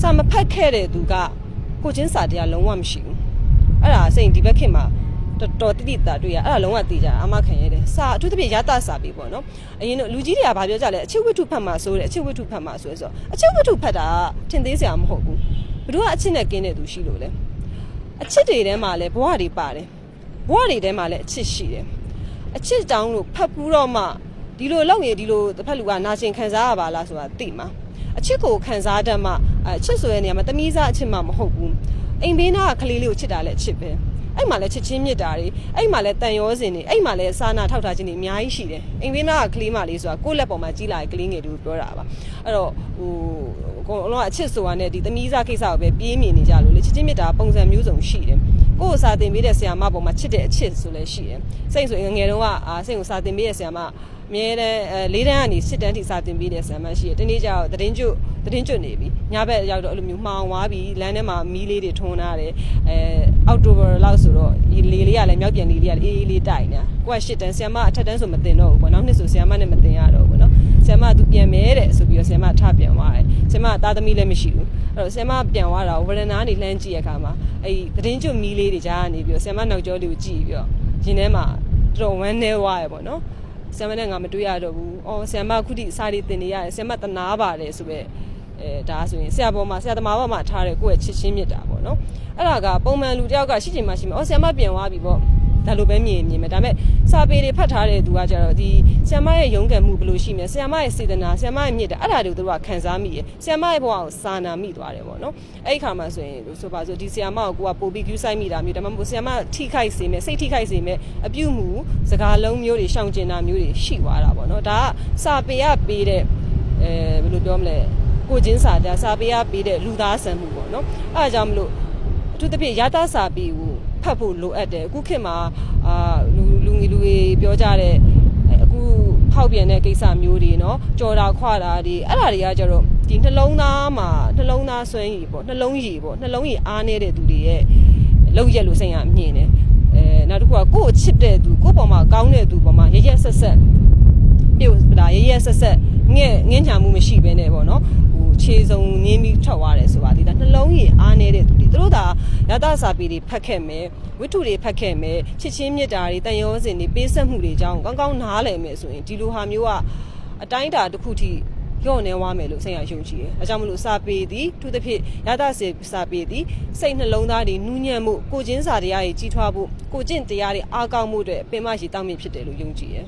စာမဖတ်ခဲ့တဲ့သူကကိုချင်းစာတရားလုံးဝမရှိဘူးအဲ့ဒါစိတ်ဒီဘက်ခင်မှာတော်တိတိတာတွေ့ရအဲ့ဒါလုံးဝသိကြအမခံရတယ်စာအထူးသဖြင့်ရတာစာပြီပေါ့နော်အရင်လူကြီးတွေကဘာပြောကြလဲအချစ်ဝတ္ထုဖတ်မှာဆိုတဲ့အချစ်ဝတ္ထုဖတ်မှာဆိုဆိုအချစ်ဝတ္ထုဖတ်တာထင်သေးစရာမဟုတ်ဘူးဘယ်သူကအချစ်နဲ့ကင်းတဲ့သူရှိလို့လဲအချစ်တွေထဲမှာလဲဘဝတွေပါတယ်ဘဝတွေထဲမှာလဲအချစ်ရှိတယ်အချစ်တောင်းလို့ဖတ်ဘူးတော့မှဒီလိုလောက်ရင်ဒီလိုတစ်ဖက်လူကနာကျင်ခံစားရပါလားဆိုတာသိမှာအချစ်ကိုခံစားတတ်မှအချစ်ဆိုတဲ့နေရာမှာတမီးစားအချစ်မှမဟုတ်ဘူးအိမ်ဘေးနားကကလေးလေးကိုချစ်တာလည်းအချစ်ပဲအဲ့မှာလည်းချစ်ချင်းမြတ်တာတွေအဲ့မှာလည်းတန်ရောစင်တွေအဲ့မှာလည်းစာနာထောက်ထားခြင်းတွေအများကြီးရှိတယ်အိမ်ဘေးနားကကလေးမလေးဆိုတာကိုယ့်လက်ပေါ်မှာကြီးလာတဲ့ကလေးငယ်တို့ပြောတာပါအဲ့တော့ကိုအလုံးကအချစ်ဆိုတာနဲ့ဒီတမီးစားကိစ္စကိုပဲပြေးမြင်နေကြလို့လေချစ်ချင်းမြတ်တာပုံစံမျိုးစုံရှိတယ်ကိုယ်စာသင်ပေးတဲ့ဆရာမပေါ်မှာချစ်တဲ့အချစ်ဆိုလည်းရှိတယ်စိတ်ဆိုငငယ်တုန်းကစိတ်ကိုစာသင်ပေးတဲ့ဆရာမအမြဲတမ်း၄တန်းကနေ၈တန်းထိစာသင်ပေးတဲ့ဆရာမရှိတယ်တနေ့ကျတော့သတင်းကျွတ်နေပြီညဘက်ရောက်တော့အဲ့လိုမျိုးမှောင်သွားပြီလမ်းထဲမှာမီးလေးတွေထွန်းထားတယ်အောက်တိုဘာလောက်ဆိုတော့ဒီလေလေးကလည်းမြောက်ပြန်လေးကလည်းအေးအေးလေးတိုက်နေတာကိုက၈တန်းဆရာမအထက်တန်းဆိုမတင်တော့ဘူးပေါ့နောက်နှစ်ဆိုဆရာမနဲ့မတင်ရတော့ဘူးနော်ဆရာမသူပြန်မဲတဲ့ဆိုပြီးတော့ဆရာမထပြန်သွားတယ်ဆရာမသားသမီးလည်းမရှိဘူးအဲ့တော့ဆရာမပြန်သွားတာဝရဏာနေလှမ်းကြည့်ရခါမှာအဲ့သတင်းကျွတ်မီးလေးတွေကြားကနေပြီးတော့ဆရာမနောက်ကျောလေးကိုကြည့်ပြီးတော့ရင်ထဲမှာတော်ဝမ်းနေသွားရပေါ့နော်ဆရာမနဲ့ငါမတွေ့ရတော့ဘူး။အော်ဆရာမခုထိစာတွေသင်နေရတယ်ဆရာမတနာပါတယ်ဆိုပဲဒါဆိုရင်ဆရာပေါ်မှာဆရာသမားပေါ်မှာထားတဲ့ကိုယ့်ရဲ့ချစ်ချင်းမြတ်တာပေါ့နော်။အဲ့ဒါကပုံမှန်လူတယောက်ကရှိချင်မှရှိမှာ။အော်ဆရာမပြန်သွားပြီပေါ့။ဒါလိုပဲမြင်မယ်ဒါပေမဲ့စာပေတွေဖတ်ထားတဲ့သူကကြတော့ဒီဆရာမရဲ့ရုန်းကန်မှုဘယ်လိုရှိမလဲဆရာမရဲ့စေတနာဆရာမရဲ့မြတ်တာအဲ့ဒါတွေကိုသူတို့ကခံစားမိရဆရာမရဲ့ဘဝကိုစာနာမိသွားတယ်ပေါ့နော်အဲ့ဒီခါမှာဆိုရင်ဆိုပါဆိုဒီဆရာမကိုကပို့ပြီး view site မိတာမျိုးဒါမှမဟုတ်ဆရာမထိခိုက်စေမယ်စိတ်ထိခိုက်စေမယ်အပြုမှုစကားလုံးမျိုးတွေရှောင်ကျင်တာမျိုးတွေရှိသွားတာပေါ့နော်ဒါကစာပေကပေးတဲ့ဘယ်လိုပြောမလဲကိုချင်းစာတရားစာပေကပေးတဲ့လူသားဆန်မှုပေါ့နော်အဲ့ဒါကြောင့်မလို့အထူးသဖြင့်ရတာစာပေကိုဖတ်ဖို့လိုအပ်တယ်အခုခေတ်မှာလူငယ်လူတွေပြောကြတဲ့အခုဖောက်ပြန်တဲ့ကိစ္စမျိုးတွေเนาะကြော်တာခွာတာတွေအဲ့ဒါတွေကကြတော့ဒီနှလုံးသားမှာနှလုံးသားဆွဲရည်ပေါ့နှလုံးရည်ပေါ့နှလုံးရည်အားနေတဲ့သူတွေရဲ့လောက်ရက်လို့စိတ်ရမြင်တယ်နောက်တစ်ခုကကိုယ့်အချစ်တဲ့သူကိုယ့်ပေါ်မှာကောင်းတဲ့သူပေါ်မှာရရက်ဆက်ဆက်ပြုတ်ဒါရရက်ဆက်ဆက်ငင်းချမှုမရှိဘဲနဲ့ပေါ့เนาะခြေစုံနင်းပြီးထွက်သွားတယ်ဆိုပါသေးတယ်နှလုံးရည်အားနေတဲ့သူတွေတို့သာရတစာပေတွေဖတ်ခဲ့မယ်ဝိထုတွေဖတ်ခဲ့မယ်ချစ်ချင်းမြတ်တာတွေတန်ရောစင်တွေပေးဆက်မှုတွေအကြောင်းကောင်းကောင်းနားလည်မယ်ဆိုရင်ဒီလိုဟာမျိုးကအတိုင်းတာတစ်ခုထိညော့နေသွားမယ်လို့စိတ်ရယုံကြည်တယ်အဲကြောင့်မလို့စာပေသည်သူတစ်ဖြစ်ရတစာပေသည်စိတ်နှလုံးသားတွေနူးညံ့မှုကိုချင်းစာတရားတွေကြီးထွားဖို့ကိုကျင့်တရားတွေအားကောင်းမှုတွေပင်မရှိတောင်းမြင့်ဖြစ်တယ်လို့ယုံကြည်တယ်